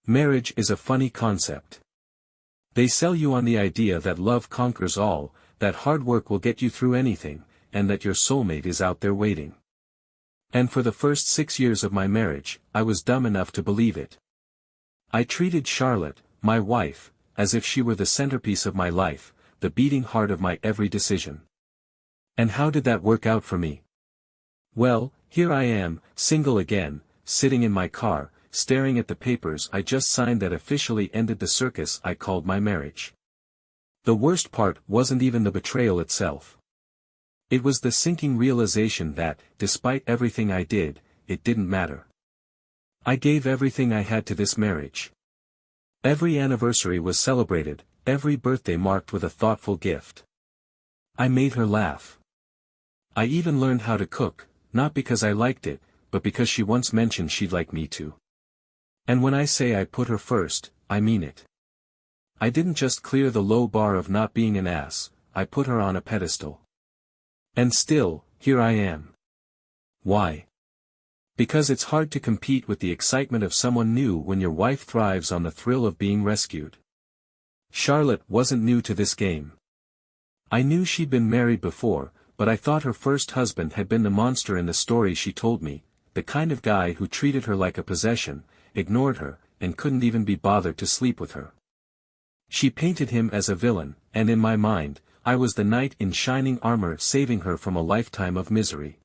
Marriage is a funny concept. They sell you on the idea that love conquers all, that hard work will get you through anything, and that your soulmate is out there waiting. And for the first 6 years of my marriage, I was dumb enough to believe it. I treated Charlotte, my wife, as if she were the centerpiece of my life, the beating heart of my every decision. And how did that work out for me? Well, here I am, single again, sitting in my car, staring at the papers I just signed that officially ended the circus I called my marriage. The worst part wasn't even the betrayal itself. It was the sinking realization that, despite everything I did, it didn't matter. I gave everything I had to this marriage. Every anniversary was celebrated, every birthday marked with a thoughtful gift. I made her laugh. I even learned how to cook, not because I liked it, but because she once mentioned she'd like me to. And when I say I put her first, I mean it. I didn't just clear the low bar of not being an ass, I put her on a pedestal. And still, here I am. Why? Because it's hard to compete with the excitement of someone new when your wife thrives on the thrill of being rescued. Charlotte wasn't new to this game. I knew she'd been married before, but I thought her first husband had been the monster in the story she told me, the kind of guy who treated her like a possession, ignored her, and couldn't even be bothered to sleep with her. She painted him as a villain, and in my mind, I was the knight in shining armor saving her from a lifetime of misery.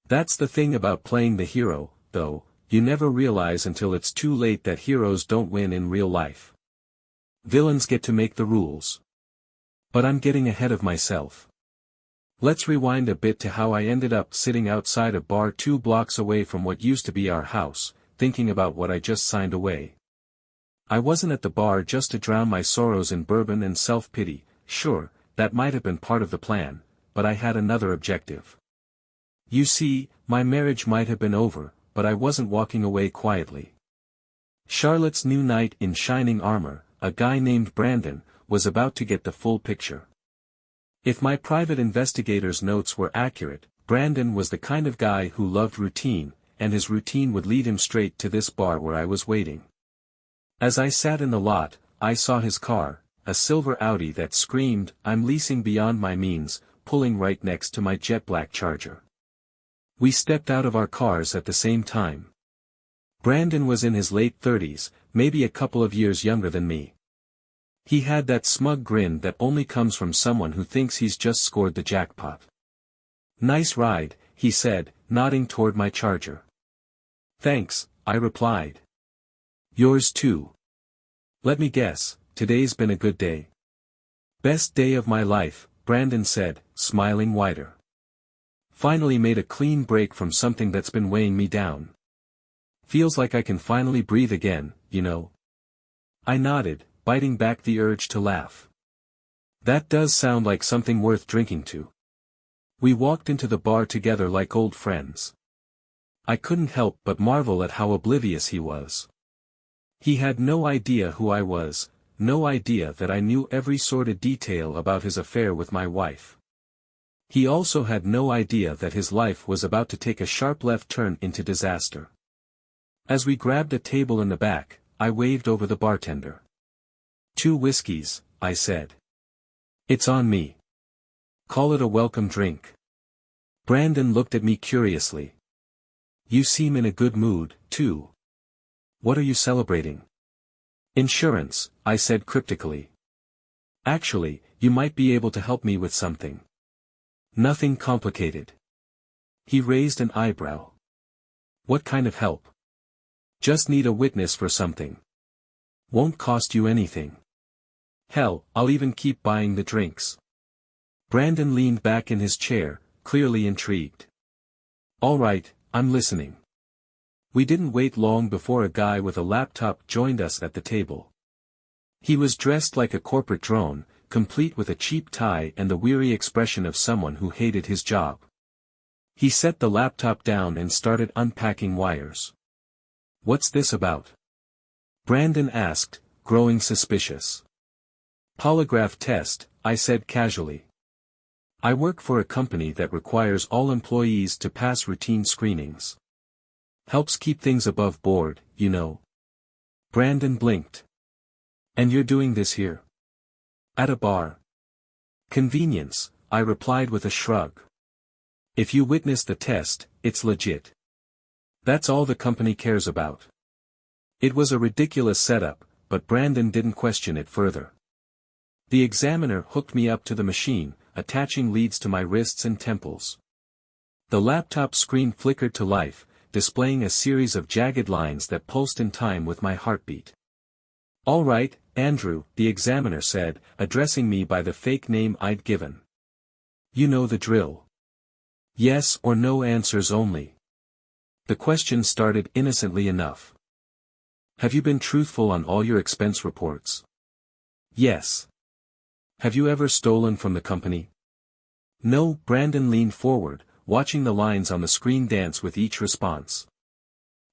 That's the thing about playing the hero, though, you never realize until it's too late that heroes don't win in real life. Villains get to make the rules. But I'm getting ahead of myself. Let's rewind a bit to how I ended up sitting outside a bar 2 blocks away from what used to be our house, thinking about what I just signed away. I wasn't at the bar just to drown my sorrows in bourbon and self-pity. Sure, that might have been part of the plan, but I had another objective. You see, my marriage might have been over, but I wasn't walking away quietly. Charlotte's new knight in shining armor, a guy named Brandon, was about to get the full picture. If my private investigator's notes were accurate, Brandon was the kind of guy who loved routine, and his routine would lead him straight to this bar where I was waiting. As I sat in the lot, I saw his car, a silver Audi that screamed, "I'm leasing beyond my means," pulling right next to my jet black Charger. We stepped out of our cars at the same time. Brandon was in his late 30s, maybe a couple of years younger than me. He had that smug grin that only comes from someone who thinks he's just scored the jackpot. "Nice ride," he said, nodding toward my Charger. "Thanks," I replied. "Yours too. Let me guess, today's been a good day." "Best day of my life," Brandon said, smiling wider. "Finally made a clean break from something that's been weighing me down. Feels like I can finally breathe again, you know." I nodded, biting back the urge to laugh. "That does sound like something worth drinking to." We walked into the bar together like old friends. I couldn't help but marvel at how oblivious he was. He had no idea who I was, no idea that I knew every sordid detail about his affair with my wife. He also had no idea that his life was about to take a sharp left turn into disaster. As we grabbed a table in the back, I waved over the bartender. "2 whiskeys," I said. "It's on me. Call it a welcome drink." Brandon looked at me curiously. "You seem in a good mood, too. What are you celebrating?" "Insurance," I said cryptically. "Actually, you might be able to help me with something." "Nothing complicated." He raised an eyebrow. "What kind of help?" "Just need a witness for something. Won't cost you anything. Hell, I'll even keep buying the drinks." Brandon leaned back in his chair, clearly intrigued. "All right, I'm listening." We didn't wait long before a guy with a laptop joined us at the table. He was dressed like a corporate drone, complete with a cheap tie and the weary expression of someone who hated his job. He set the laptop down and started unpacking wires. "What's this about?" Brandon asked, growing suspicious. "Polygraph test," I said casually. "I work for a company that requires all employees to pass routine screenings. Helps keep things above board, you know." Brandon blinked. And you're doing this here? At a bar? Convenience, I replied with a shrug. If you witness the test, it's legit. That's all the company cares about. It was a ridiculous setup, but Brandon didn't question it further. The examiner hooked me up to the machine, attaching leads to my wrists and temples. The laptop screen flickered to life, displaying a series of jagged lines that pulsed in time with my heartbeat. "All right, Andrew," the examiner said, addressing me by the fake name I'd given. "You know the drill. Yes or no answers only." The question started innocently enough. "Have you been truthful on all your expense reports?" "Yes." "Have you ever stolen from the company?" "No." Brandon leaned forward, watching the lines on the screen dance with each response.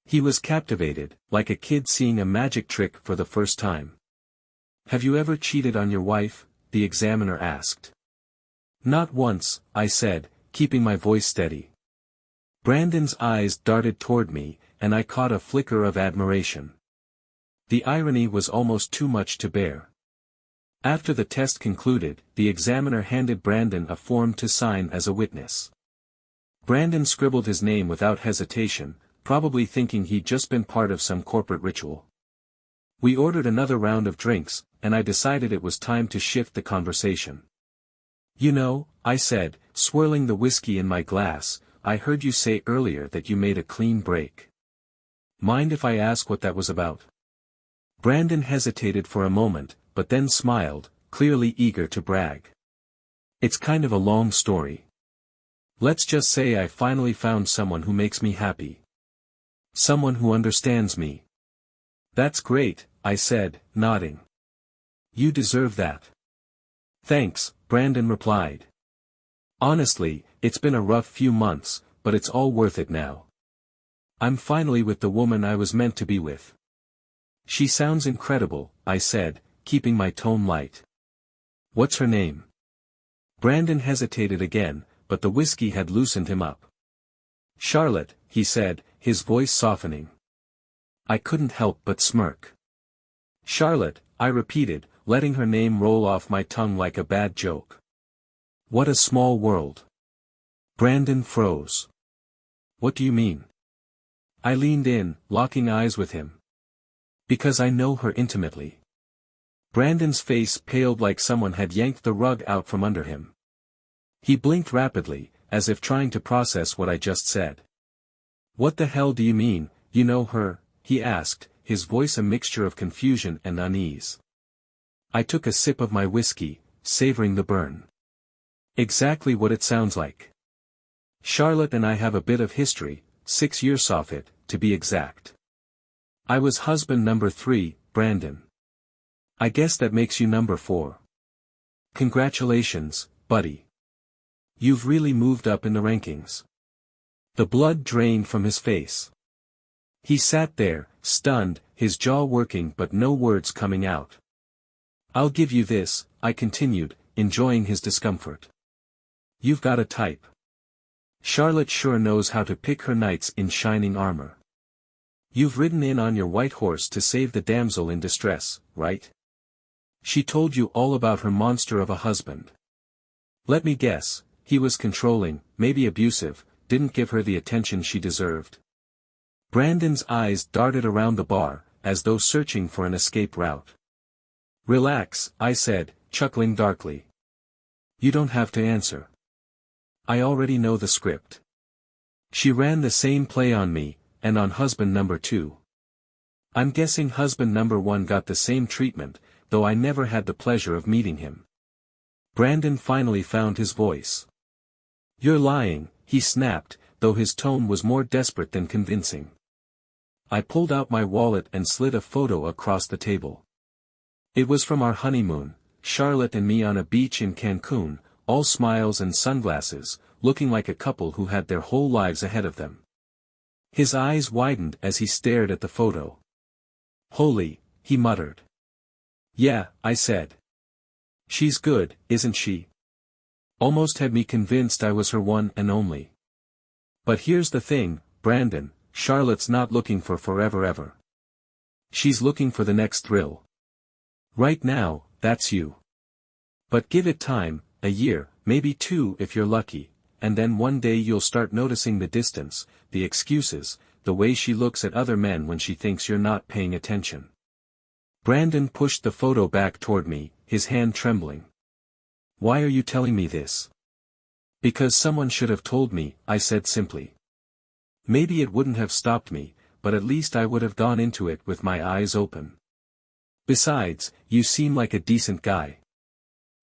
He was captivated, like a kid seeing a magic trick for the first time. "Have you ever cheated on your wife?" the examiner asked. "Not once," I said, keeping my voice steady. Brandon's eyes darted toward me, and I caught a flicker of admiration. The irony was almost too much to bear. After the test concluded, the examiner handed Brandon a form to sign as a witness. Brandon scribbled his name without hesitation, probably thinking he'd just been part of some corporate ritual. We ordered another round of drinks, and I decided it was time to shift the conversation. "You know," I said, swirling the whiskey in my glass, "I heard you say earlier that you made a clean break. Mind if I ask what that was about?" Brandon hesitated for a moment, but then smiled, clearly eager to brag. "It's kind of a long story. Let's just say I finally found someone who makes me happy. Someone who understands me." "That's great," I said, nodding. "You deserve that." "Thanks," Brandon replied. "Honestly, it's been a rough few months, but it's all worth it now. I'm finally with the woman I was meant to be with." "She sounds incredible," I said, keeping my tone light. "What's her name?" Brandon hesitated again, but the whiskey had loosened him up. "Charlotte," he said, his voice softening. I couldn't help but smirk. "Charlotte," I repeated, letting her name roll off my tongue like a bad joke. "What a small world." Brandon froze. "What do you mean?" I leaned in, locking eyes with him. "Because I know her intimately." Brandon's face paled like someone had yanked the rug out from under him. He blinked rapidly, as if trying to process what I just said. "What the hell do you mean, you know her?" he asked, his voice a mixture of confusion and unease. I took a sip of my whiskey, savoring the burn. "Exactly what it sounds like. Charlotte and I have a bit of history, 6 years off it, to be exact. I was husband number 3, Brandon. I guess that makes you number 4. Congratulations, buddy. You've really moved up in the rankings." The blood drained from his face. He sat there, stunned, his jaw working but no words coming out. "I'll give you this," I continued, enjoying his discomfort. "You've got a type. Charlotte sure knows how to pick her knights in shining armor. You've ridden in on your white horse to save the damsel in distress, right? She told you all about her monster of a husband. Let me guess, he was controlling, maybe abusive, didn't give her the attention she deserved." Brandon's eyes darted around the bar, as though searching for an escape route. "Relax," I said, chuckling darkly. "You don't have to answer. I already know the script. She ran the same play on me, and on husband number 2. I'm guessing husband number 1 got the same treatment, though I never had the pleasure of meeting him." Brandon finally found his voice. "You're lying," he snapped, though his tone was more desperate than convincing. I pulled out my wallet and slid a photo across the table. It was from our honeymoon, Charlotte and me on a beach in Cancun, all smiles and sunglasses, looking like a couple who had their whole lives ahead of them. His eyes widened as he stared at the photo. "Holy," he muttered. "Yeah," I said. "She's good, isn't she?" Almost had me convinced I was her one and only. "But here's the thing, Brandon, Charlotte's not looking for forever ever. She's looking for the next thrill. Right now, that's you. But give it time, a year, maybe 2 if you're lucky, and then one day you'll start noticing the distance, the excuses, the way she looks at other men when she thinks you're not paying attention. Brandon pushed the photo back toward me, his hand trembling. Why are you telling me this? Because someone should have told me, I said simply. Maybe it wouldn't have stopped me, but at least I would have gone into it with my eyes open. Besides, you seem like a decent guy.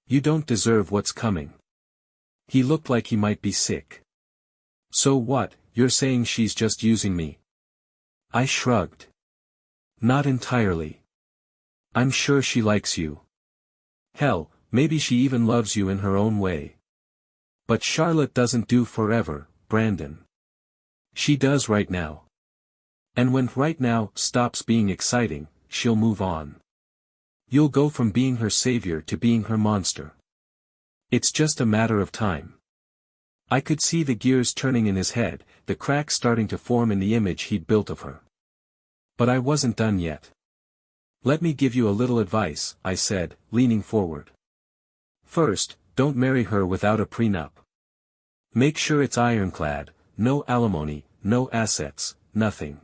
You don't deserve what's coming. He looked like he might be sick. So what, you're saying she's just using me? I shrugged. Not entirely. I'm sure she likes you. Hell, maybe she even loves you in her own way. But Charlotte doesn't do forever, Brandon. She does right now. And when right now stops being exciting, she'll move on. You'll go from being her savior to being her monster. It's just a matter of time. I could see the gears turning in his head, the cracks starting to form in the image he'd built of her. But I wasn't done yet. Let me give you a little advice, I said, leaning forward. First, don't marry her without a prenup. Make sure it's ironclad, no alimony, no assets, nothing.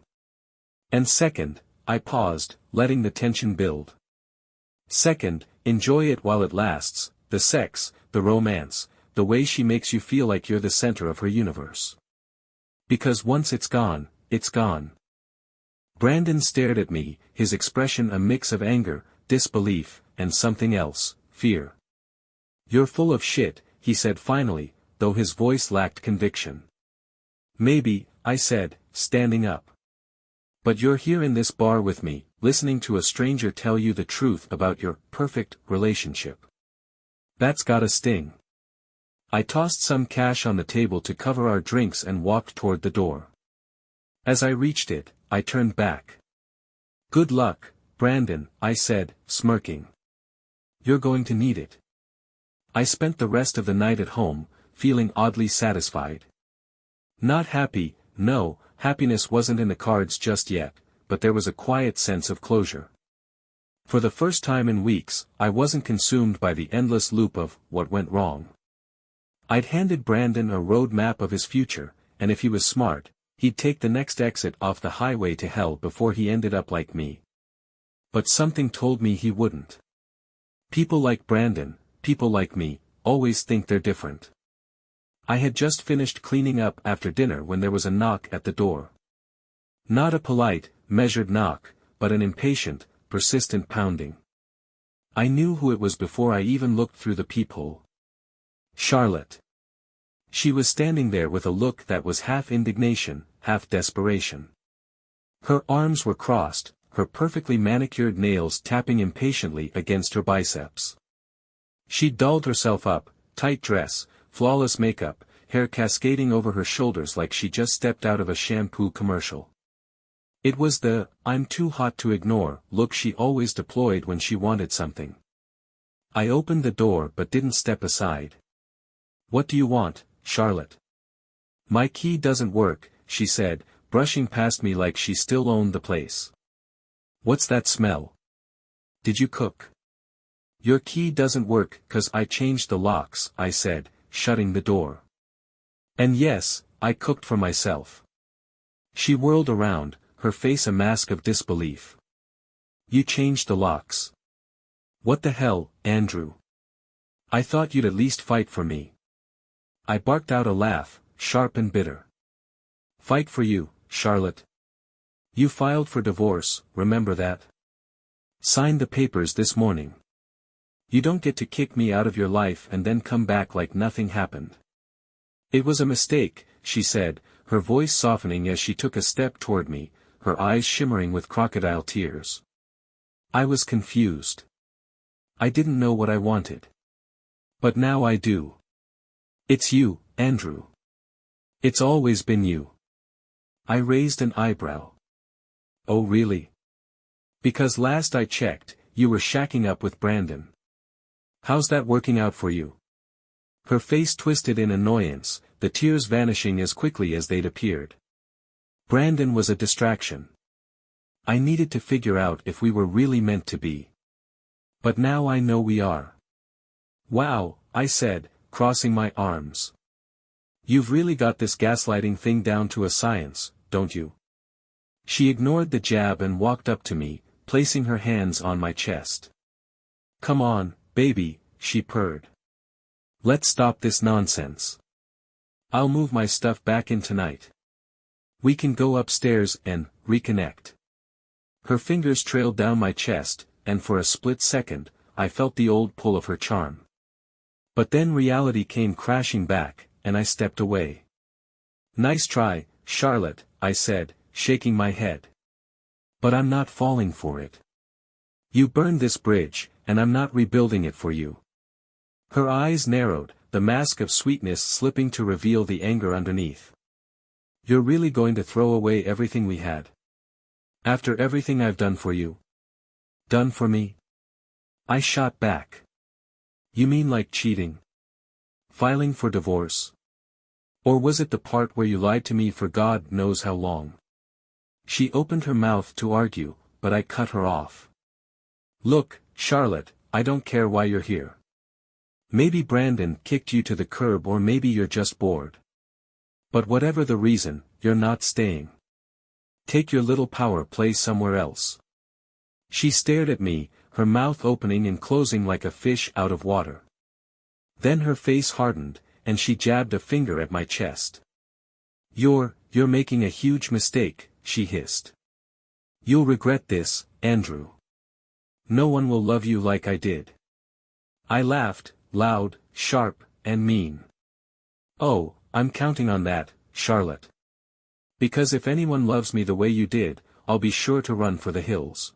And second, I paused, letting the tension build. Second, enjoy it while it lasts, the sex, the romance, the way she makes you feel like you're the center of her universe. Because once it's gone, it's gone. Brandon stared at me, his expression a mix of anger, disbelief, and something else, fear. You're full of shit, he said finally, though his voice lacked conviction. Maybe, I said, standing up. But you're here in this bar with me, listening to a stranger tell you the truth about your perfect relationship. That's gotta sting. I tossed some cash on the table to cover our drinks and walked toward the door. As I reached it, I turned back. Good luck, Brandon, I said, smirking. You're going to need it. I spent the rest of the night at home, feeling oddly satisfied. Not happy, no, happiness wasn't in the cards just yet, but there was a quiet sense of closure. For the first time in weeks, I wasn't consumed by the endless loop of what went wrong. I'd handed Brandon a road map of his future, and if he was smart, he'd take the next exit off the highway to hell before he ended up like me. But something told me he wouldn't. People like Brandon, people like me, always think they're different. I had just finished cleaning up after dinner when there was a knock at the door. Not a polite, measured knock, but an impatient, persistent pounding. I knew who it was before I even looked through the peephole. Charlotte. She was standing there with a look that was half indignation, half desperation. Her arms were crossed, her perfectly manicured nails tapping impatiently against her biceps. She'd dolled herself up, tight dress, flawless makeup, hair cascading over her shoulders like she just stepped out of a shampoo commercial. It was the, I'm too hot to ignore, look she always deployed when she wanted something. I opened the door but didn't step aside. What do you want, Charlotte? My key doesn't work, she said, brushing past me like she still owned the place. What's that smell? Did you cook? Your key doesn't work 'cause I changed the locks, I said, shutting the door. And yes, I cooked for myself. She whirled around, her face a mask of disbelief. You changed the locks. What the hell, Andrew? I thought you'd at least fight for me. I barked out a laugh, sharp and bitter. Fight for you, Charlotte. You filed for divorce, remember that? Signed the papers this morning. You don't get to kick me out of your life and then come back like nothing happened. It was a mistake, she said, her voice softening as she took a step toward me, her eyes shimmering with crocodile tears. I was confused. I didn't know what I wanted. But now I do. It's you, Andrew. It's always been you. I raised an eyebrow. Oh really? Because last I checked, you were shacking up with Brandon. How's that working out for you? Her face twisted in annoyance, the tears vanishing as quickly as they'd appeared. Brandon was a distraction. I needed to figure out if we were really meant to be. But now I know we are. Wow, I said, crossing my arms. You've really got this gaslighting thing down to a science, don't you? She ignored the jab and walked up to me, placing her hands on my chest. Come on, baby, she purred. Let's stop this nonsense. I'll move my stuff back in tonight. We can go upstairs and reconnect. Her fingers trailed down my chest, and for a split second, I felt the old pull of her charm. But then reality came crashing back, and I stepped away. Nice try, Charlotte, I said, shaking my head. But I'm not falling for it. You burned this bridge, and I'm not rebuilding it for you. Her eyes narrowed, the mask of sweetness slipping to reveal the anger underneath. You're really going to throw away everything we had? After everything I've done for you? Done for me? I shot back. You mean like cheating? Filing for divorce? Or was it the part where you lied to me for God knows how long? She opened her mouth to argue, but I cut her off. Look, Charlotte, I don't care why you're here. Maybe Brandon kicked you to the curb or maybe you're just bored. But whatever the reason, you're not staying. Take your little power play somewhere else. She stared at me, her mouth opening and closing like a fish out of water. Then her face hardened, and she jabbed a finger at my chest. You're making a huge mistake, she hissed. You'll regret this, Andrew. No one will love you like I did. I laughed, loud, sharp, and mean. Oh, I'm counting on that, Charlotte. Because if anyone loves me the way you did, I'll be sure to run for the hills.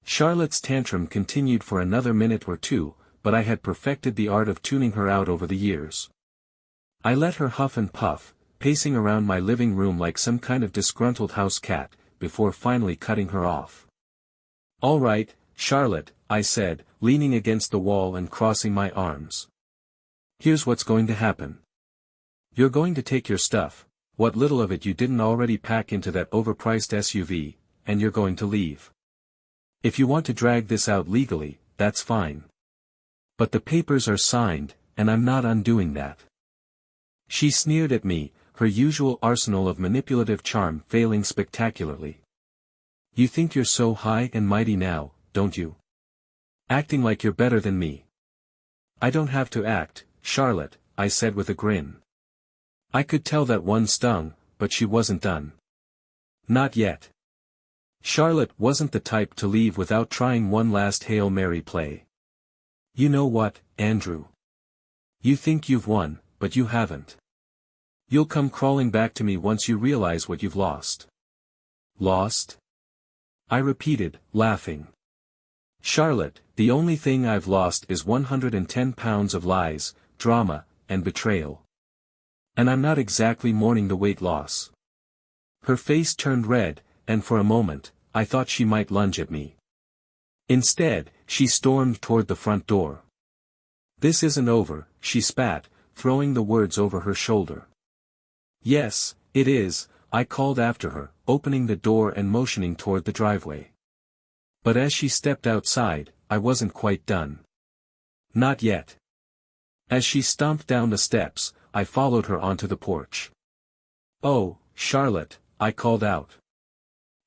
Charlotte's tantrum continued for another minute or two, but I had perfected the art of tuning her out over the years. I let her huff and puff, pacing around my living room like some kind of disgruntled house cat, before finally cutting her off. All right, Charlotte, I said, leaning against the wall and crossing my arms. Here's what's going to happen. You're going to take your stuff, what little of it you didn't already pack into that overpriced SUV, and you're going to leave. If you want to drag this out legally, that's fine. But the papers are signed, and I'm not undoing that. She sneered at me, her usual arsenal of manipulative charm failing spectacularly. You think you're so high and mighty now, don't you? Acting like you're better than me. I don't have to act, Charlotte, I said with a grin. I could tell that one stung, but she wasn't done. Not yet. Charlotte wasn't the type to leave without trying one last Hail Mary play. You know what, Andrew? You think you've won, but you haven't. You'll come crawling back to me once you realize what you've lost. Lost? I repeated, laughing. Charlotte, the only thing I've lost is 110 pounds of lies, drama, and betrayal. And I'm not exactly mourning the weight loss. Her face turned red, and for a moment, I thought she might lunge at me. Instead, she stormed toward the front door. This isn't over, she spat, throwing the words over her shoulder. Yes, it is, I called after her, opening the door and motioning toward the driveway. But as she stepped outside, I wasn't quite done. Not yet. As she stomped down the steps, I followed her onto the porch. Oh, Charlotte, I called out.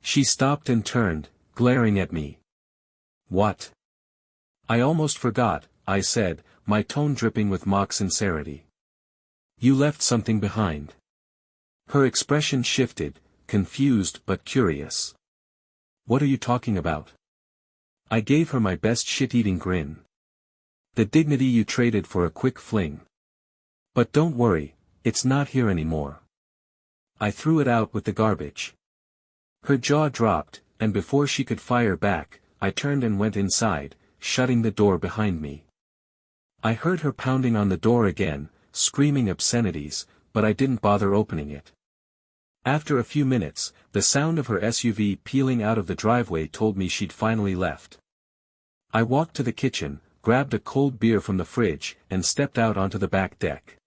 She stopped and turned, glaring at me. What? I almost forgot, I said, my tone dripping with mock sincerity. You left something behind. Her expression shifted, confused but curious. What are you talking about? I gave her my best shit-eating grin. The dignity you traded for a quick fling. But don't worry, it's not here anymore. I threw it out with the garbage. Her jaw dropped, and before she could fire back, I turned and went inside, shutting the door behind me. I heard her pounding on the door again, screaming obscenities, but I didn't bother opening it. After a few minutes, the sound of her SUV peeling out of the driveway told me she'd finally left. I walked to the kitchen, grabbed a cold beer from the fridge, and stepped out onto the back deck.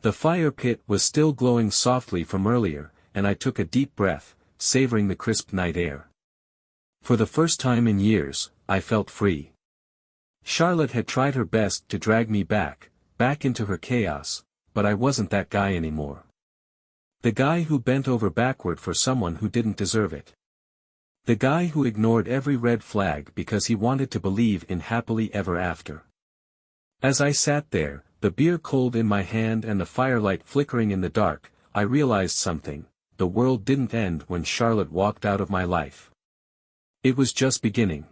The fire pit was still glowing softly from earlier, and I took a deep breath, savoring the crisp night air. For the first time in years, I felt free. Charlotte had tried her best to drag me back into her chaos, but I wasn't that guy anymore. The guy who bent over backward for someone who didn't deserve it. The guy who ignored every red flag because he wanted to believe in happily ever after. As I sat there, the beer cold in my hand and the firelight flickering in the dark, I realized something: the world didn't end when Charlotte walked out of my life. It was just beginning.